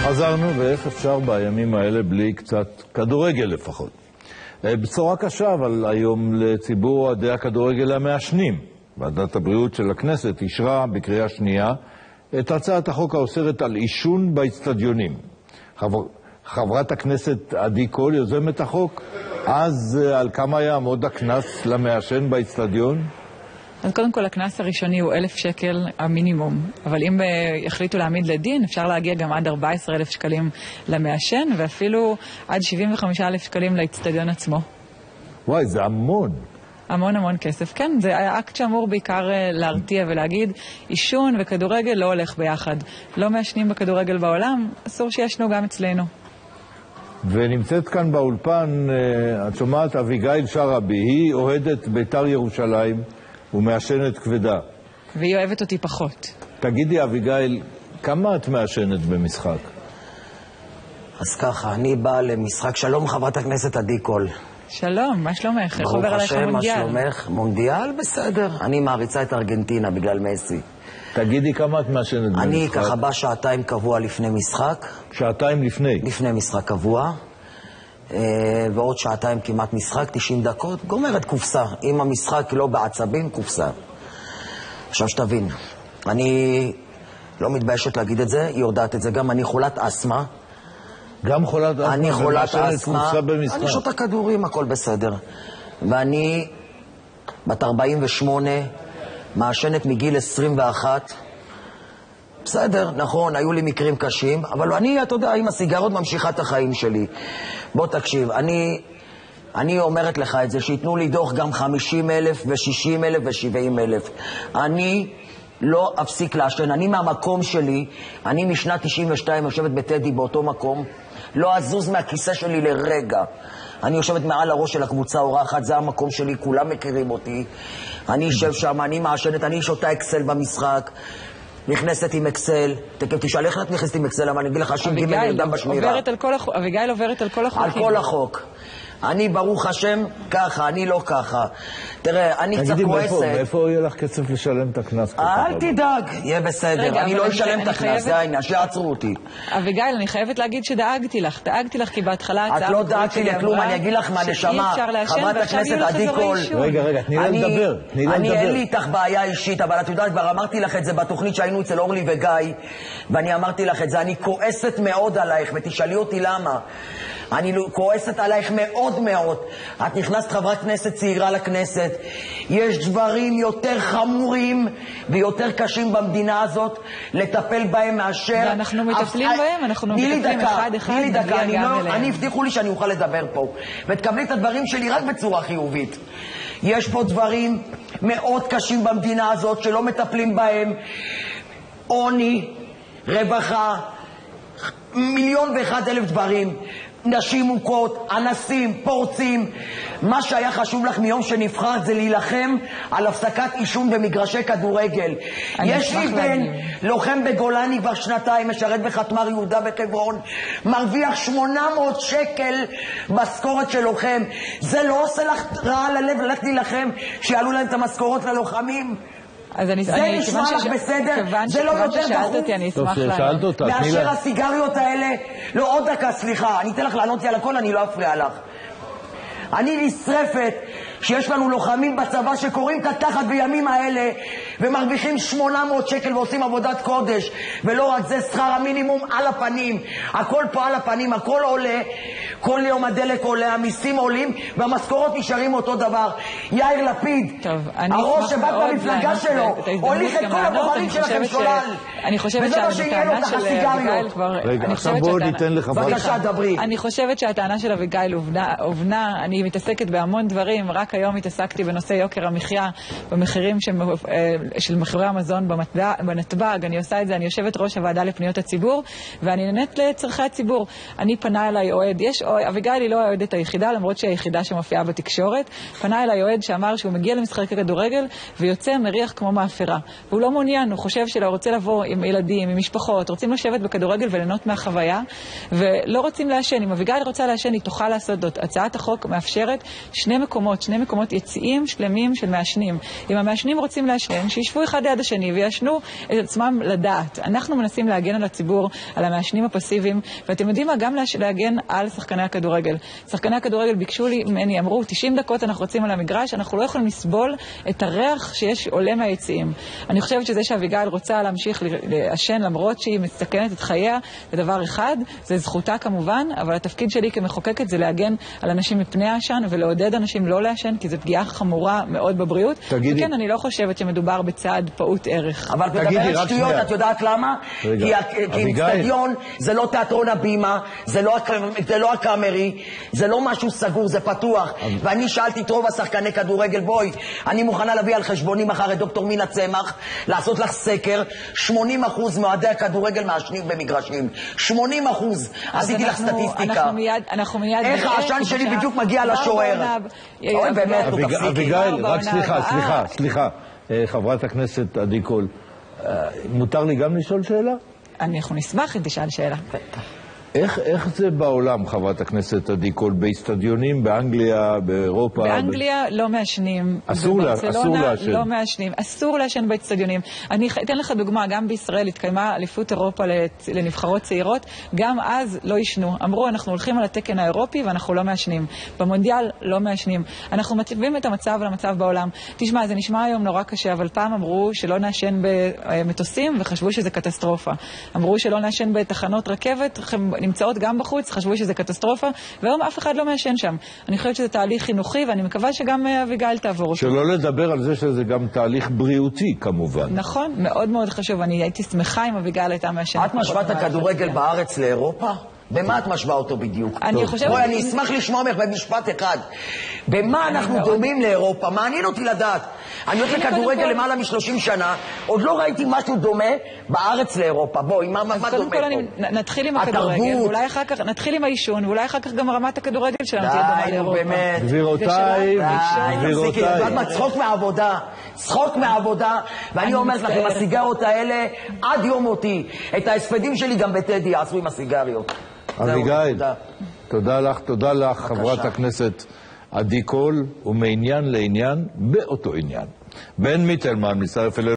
חזרנו, ואיך אפשר בימים האלה בלי קצת כדורגל לפחות. בשורה קשה, אבל היום לציבור אוהדי הכדורגל המעשנים. ועדת הבריאות של הכנסת אישרה בקריאה שנייה את הצעת החוק האוסרת על עישון באצטדיונים. חברת הכנסת עדי קול יוזמת החוק. אז על כמה יעמוד הקנס למעשן באצטדיון? אז קודם כל, הקנס הראשוני הוא 1,000 שקל המינימום. אבל אם יחליטו להעמיד לדין, אפשר להגיע גם עד 14,000 שקלים למעשן, ואפילו עד 75,000 שקלים לאצטדיון עצמו. וואי, זה המון. המון המון כסף. כן, זה אקט שאמור בעיקר להרתיע ולהגיד, עישון וכדורגל לא הולך ביחד. לא מעשנים בכדורגל בעולם, אסור שישנו גם אצלנו. ונמצאת כאן באולפן, את שומעת, אביגיל שרעבי, היא אוהדת בית"ר ירושלים ומעשנת כבדה. והיא אוהבת אותי פחות. תגידי, אביגיל, כמה את מעשנת במשחק? אז ככה, אני באה למשחק. שלום חברת הכנסת עדי קול. שלום, מה שלומך? איך עובר עליך ברוך מונדיאל? השם, מה שלומך? מונדיאל? בסדר. אני מעריצה את ארגנטינה בגלל מסי. תגידי, כמה את מעשנת במשחק? אני ככה בא שעתיים קבוע לפני משחק. שעתיים לפני? לפני משחק קבוע. ועוד שעתיים כמעט משחק, 90 דקות, גומרת קופסה. אם המשחק לא בעצבים, קופסה. עכשיו שתבין, אני לא מתביישת להגיד את זה, היא יודעת את זה גם, אני חולת אסמה. גם חולת אסמה? אני חולת אסמה, אני שותה כדורים, הכל בסדר. ואני בת 48, מעשנת מגיל 21. בסדר, נכון, היו לי מקרים קשים, אבל אני, אתה יודע, עם הסיגרות ממשיכה את החיים שלי. בוא תקשיב, אני אומרת לך את זה, שיתנו לי דוח גם 50,000 ו-60,000 ו-70,000. אני לא אפסיק לעשן, אני מהמקום שלי, אני משנת 92 יושבת בטדי באותו מקום, לא אזוז מהכיסא שלי לרגע. אני יושבת מעל הראש של הקבוצה אורחת, זה המקום שלי, כולם מכירים אותי. אני יושב שם, אני מעשנת, אני שותה אקסל במשחק. נכנסת עם אקסל, תשאל איך את נכנסת עם אקסל, אבל אני אגיד לך שום גימל ירדם בשמירה. אביגיל עוברת על כל החוקים. על כל החוק. אני ברוך השם ככה, אני לא ככה. תראה, אני קצת כועסת. תגידי, מאיפה יהיה לך כסף לשלם את הקנס? אל תדאג, יהיה בסדר. אני לא אשלם את הקנס, זה העניין, שיעצרו אותי. אביגיל, אני חייבת להגיד שדאגתי לך, כי בהתחלה... את לא דאגתי לכלום, אני אגיד לך מה נשמה. חברת הכנסת עדי קול. רגע, תני לה לדבר. אין לי איתך בעיה אישית, אבל את יודעת, כבר אמרתי לך את זה בתוכנית שהיינו אצל אורלי וגיא, ואני אמרתי לך את זה, אני כועסת מאוד עלייך, ותשאלי אותי למה. אני כועסת עלייך מאוד מאוד. את נכנסת חברת כנסת צעירה לכנסת. יש דברים יותר חמורים ויותר קשים במדינה הזאת לטפל בהם מאשר... ואנחנו מטפלים בהם, אנחנו מטפלים אחד. תני לי דקה, אני הבטיחו לי שאני אוכל לדבר פה. ותקבלי את הדברים שלי רק בצורה חיובית. יש פה דברים מאוד קשים במדינה הזאת שלא מטפלים בהם. עוני, רווחה, 1,001,000 דברים. נשים מוכות, אנסים, פורצים. מה שהיה חשוב לך מיום שנבחרת זה להילחם על הפסקת עישון במגרשי כדורגל. יש לי בן, לוחם בגולני כבר שנתיים, משרת בחתמר יהודה בחברון, מרוויח 800 שקל משכורת של לוחם. זה לא עושה לך רע על הלב ללכת להילחם שיעלו להם את המשכורות ללוחמים? זה נשמע לך בסדר? זה לא יותר דחוף מאשר הסיגריות האלה? לא, עוד דקה, סליחה, אני אתן לך לענות לי על הכל, אני לא אפריע לך. אני נשרפת שיש לנו לוחמים בצבא שקוראים כתחת בימים האלה ומרוויחים 800 שקל ועושים עבודת קודש, ולא רק זה, שכר המינימום על הפנים, הכל פה על הפנים, הכל עולה, כל יום הדלק עולה, המיסים עולים והמשכורות נשארים אותו דבר. יאיר לפיד, הראש שבאת במפלגה שלו, הוליך את כל הבוחרים שלכם שולל, וזה מה שיהיה לו ככה סיגריות. רגע, עכשיו בואו ניתן לך. בבקשה, דברי. אני חושבת שהטענה של אביגיל הובנה. אני מתעסקת בהמון דברים, רק היום התעסקתי בנושא יוקר המחיה, במחירים של מחירי המזון בנתב"ג. אני עושה את זה, אני יושבת ראש הוועדה לפניות הציבור, ואני נהנית לצרכי הציבור. אני פנה אליי אוהד, אביגיל היא לא האוהדת היחידה, למרות שהיא היחידה שמופיעה בתקשורת. פנה אליי אוהד שאמר שהוא מגיע למשחק הכדורגל ויוצא מריח כמו מאפרה. והוא לא מעוניין, הוא חושב שלא רוצה לבוא עם ילדים, עם משפחות, רוצים לשבת בכדורגל וליהנות מהחוויה, ולא רוצים לעשן. אם אביגיל רוצה לעשן, היא תוכל לעשות זאת. הצעת החוק מאפשרת שני מקומות יציאים שלמים של מעשנים. אם המעשנים רוצים לעשן, שישבו אחד ליד השני וישנו את עצמם לדעת. אנחנו מנסים להגן על הציבור, על המעשנים הפסיביים, ואתם יודעים מה? גם להגן על שחקני הכדורגל. שחקני הכדורגל ביקשו לי, ממני, אמרו, 90 דקות אנחנו רוצים על המגרש, אנחנו לא יכולים לסבול את הריח שיש עולה מהיציאים. אני חושבת שזה שאביגיל רוצה להמשיך לעשן למרות שהיא מסכנת את חייה, זה דבר אחד, זה זכותה כמובן, אבל התפקיד שלי כמחוקקת זה להגן על אנשים מפני העשן ולעודד אנשים לא לעשן, כי זו פגיעה חמורה מאוד בבריאות. וכן, אני לא חושבת שמדובר בצעד פעוט ערך. אבל תדבר על שטויות, את יודעת למה? כי אצטדיון זה לא תיאטרון הבימה, זה לא הקאמרי, זה לא משהו סגור, זה פתוח. ואני שאלתי את רוב השחקני כדורגל, בואי, אני מוכנה להביא על חשבוני מחר את דוקטור מינה צמח, לעשות לך סקר, 80% מאוהדי הכדורגל מעשנים במגרשים. 80%. עשיתי לך סטטיסטיקה. אנחנו מיד... איך העשן שלי בדיוק מגיע לשוער? אוי, באמת, אביגיל, רק סליחה. חברת הכנסת עדי קול, מותר לי גם לשאול שאלה? אנחנו נשמח אם תשאל שאלה. איך זה בעולם, חברת הכנסת עדי קול, באצטדיונים, באנגליה, באירופה? באנגליה לא מעשנים. אסור לעשן. לא מעשנים. אסור לעשן באצטדיונים. אני אתן לך דוגמה, גם בישראל התקיימה אליפות אירופה לנבחרות צעירות, גם אז לא ישנו. אמרו, אנחנו הולכים על התקן האירופי ואנחנו לא מעשנים. במונדיאל לא מעשנים. אנחנו מציבים את המצב למצב בעולם. תשמע, זה נשמע היום נורא קשה, אבל פעם אמרו שלא נעשן במטוסים וחשבו שזה קטסטרופה. אמרו שלא נעשן בתחנות רכבת, נמצאות גם בחוץ, חשבו שזה קטסטרופה, והיום אף אחד לא מעשן שם. אני חושבת שזה תהליך חינוכי, ואני מקווה שגם אביגיל תעבור אותו. שלא לדבר על זה שזה גם תהליך בריאותי, כמובן. נכון, מאוד מאוד חשוב. אני הייתי שמחה אם אביגיל הייתה מעשנת. את משווה את הכדורגל בארץ לאירופה? במה את משווה אותו בדיוק? בואי, אני אשמח לשמוע ממך במשפט אחד. במה אנחנו דומים לאירופה? מעניין אותי לדעת. אני הולך לכדורגל למעלה מ-30 שנה, עוד לא ראיתי משהו דומה בארץ לאירופה. בואי, מה דומה פה? קודם כל נתחיל עם הכדורגל, ואולי אחר כך נתחיל עם האישון, ואולי אחר כך גם רמת הכדורגל שלנו תהיה דומה לאירופה. באמת. גבירותיי. צחוק מהעבודה, ואני אומרת לכם, הסיגריות האלה, עד יום מותי, את ההספדים שלי גם בטדי יעשו עם הסיגריות. אביגיל, תודה לך, חברת הכנסת עדי קול, ומעניין לעניין באותו עניין. בן מיטלמן מצטרף אלינו.